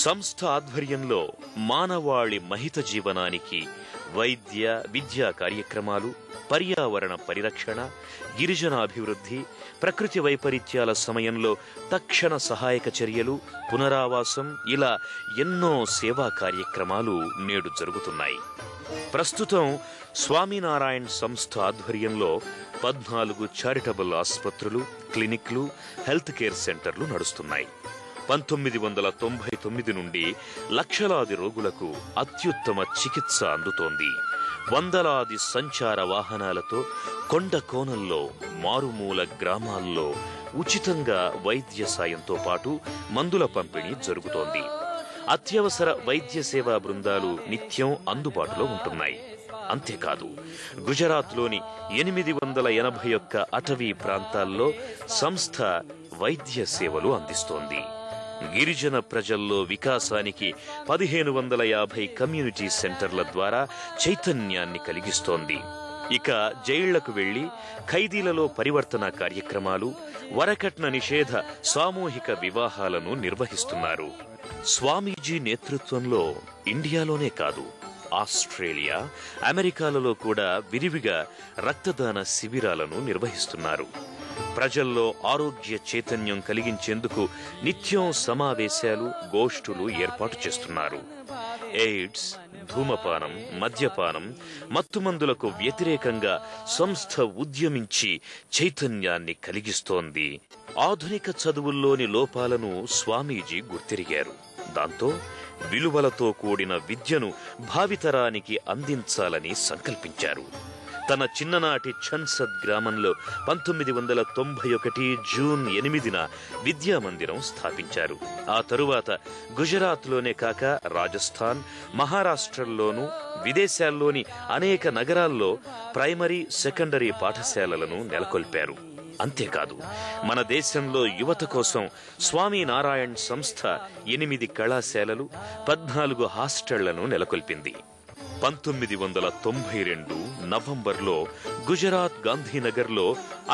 సంస్థ ఆధ్వర్యంలో మానవాళి మహిత జీవనానికి వైద్య విద్యా కార్యక్రమాలు, పర్యావరణ పరిరక్షణ, గిరిజనాభివృద్ధి, ప్రకృతి వైపరీత్యాల సమయంలో తక్షణ సహాయక చర్యలు, పునరావాసం ఇలా ఎన్నో సేవా కార్యక్రమాలు నేడు జరుగుతున్నాయి. ప్రస్తుతం స్వామినారాయణ్ సంస్థ ఆధ్వర్యంలో 14 చారిటబుల్ ఆసుపత్రులు, క్లినిక్లు, హెల్త్ కేర్ సెంటర్లు నడుస్తున్నాయి. 1999 నుండి లక్షలాది రోగులకు అత్యుత్తమ చికిత్స అందుతోంది. వందలాది సంచార వాహనాలతో కొండ కోణంలో, మారుమూల గ్రామాల్లో ఉచితంగా వైద్య సాయంతో పాటు మందుల పంపిణీ జరుగుతోంది. అత్యవసర వైద్య సేవా బృందాలు నిత్యం అందుబాటులో ఉంటున్నాయి. అంతేకాదు, గుజరాత్లోని 881 అటవీ ప్రాంతాల్లో సంస్థ వైద్య సేవలు అందిస్తోంది. గిరిజన ప్రజల్లో వికాసానికి 1550 కమ్యూనిటీ సెంటర్ల ద్వారా చైతన్యాన్ని కలిగిస్తోంది. ఇక జైళ్లకు వెళ్లి ఖైదీలలో పరివర్తన కార్యక్రమాలు, వరకట్న నిషేధ సామూహిక వివాహాలను నిర్వహిస్తున్నారు. స్వామీజీ నేతృత్వంలో ఇండియాలోనే కాదు, ఆస్ట్రేలియా, అమెరికాలలో కూడా విరివిగా రక్తదాన శిబిరాలను నిర్వహిస్తున్నారు. ప్రజల్లో ఆరోగ్య చైతన్యం కలిగించేందుకు నిత్యం సమావేశాలు, గోష్ఠులు ఏర్పాటు చేస్తున్నారు. ఎయిడ్స్, ధూమపానం, మద్యపానం, మత్తుమందులకు వ్యతిరేకంగా సంస్థ ఉద్యమించి చైతన్యాన్ని కలిగిస్తోంది. ఆధునిక చదువుల్లోని లోపాలను స్వామీజీ గుర్తిరిగారు. దాంతో విలువలతో కూడిన విద్యను భావితరానికి అందించాలని సంకల్పించారు. తన చిన్ననాటి ఛన్సద్ గ్రామంలో 1991 జూన్ 8న విద్యామందిరం స్థాపించారు. ఆ తరువాత గుజరాత్లోనే కాక రాజస్థాన్, మహారాష్ట్రల్లోనూ, విదేశాల్లోని అనేక నగరాల్లో ప్రైమరీ, సెకండరీ పాఠశాలలను నెలకొల్పారు. అంతేకాదు, మన దేశంలో యువత కోసం స్వామినారాయణ్ సంస్థ 8 కళాశాలలు, 14 హాస్టళ్లను నెలకొల్పింది. 1992 నవంబర్లో గుజరాత్ గాంధీనగర్లో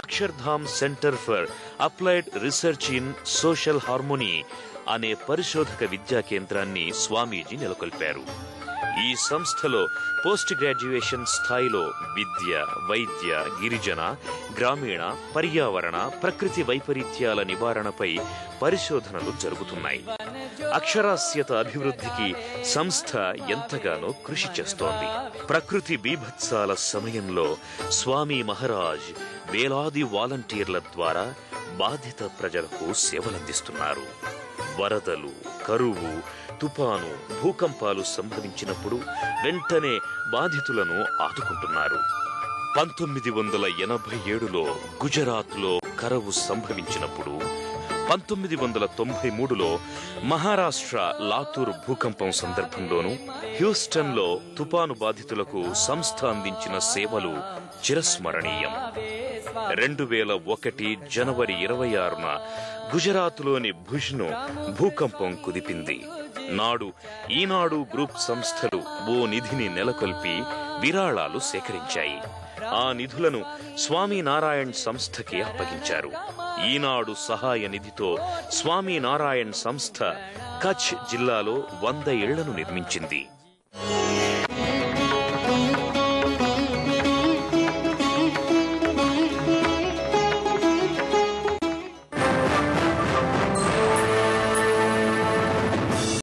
Akshardham centre for applied research in social harmony అనే పరిశోధక విద్యా కేంద్రాన్ని స్వామీజీ నెలకొల్పారు. ఈ సంస్థలో పోస్ట్ గ్రాడ్యుయేషన్ స్థాయిలో విద్య, వైద్య, గిరిజన, గ్రామీణ, పర్యావరణ, ప్రకృతి వైపరీత్యాల నివారణపై పరిశోధనలు జరుగుతున్నాయి. అక్షరాస్యత అభివృద్ధికి సంస్థ ఎంతగానో కృషి చేస్తోంది. ప్రకృతి బీభత్సాల సమయంలో స్వామి మహారాజ్ వేలాది వాలంటీర్ల ద్వారా బాధిత ప్రజలకు సేవలందిస్తున్నారు. వరదలు, కరువు, తుపాను, భూకంపాలు సంభవించినప్పుడు వెంటనే బాధితులను ఆదుకుంటున్నారు. 1987లో గుజరాత్లో కరువు సంభవించినప్పుడు, 1993లో మహారాష్ట్ర లాతూర్ భూకంపం సందర్భంలోనూ, హ్యూస్టన్లో తుపాను బాధితులకు సంస్థ అందించిన సేవలు చిరస్మరణీయం. 2001 జనవరి 26న గుజరాత్లోని భుజ్ను భూకంపం కుదిపింది. నాడు ఈనాడు గ్రూప్ సంస్థలు ఓ నిధిని నెలకొల్పి విరాళాలు సేకరించాయి. ఆ నిధులను స్వామినారాయణ్ సంస్థకి అప్పగించారు. ఈనాడు సహాయ నిధితో స్వామినారాయణ్ సంస్థ కచ్ జిల్లాలో 100 ఇళ్లను నిర్మించింది.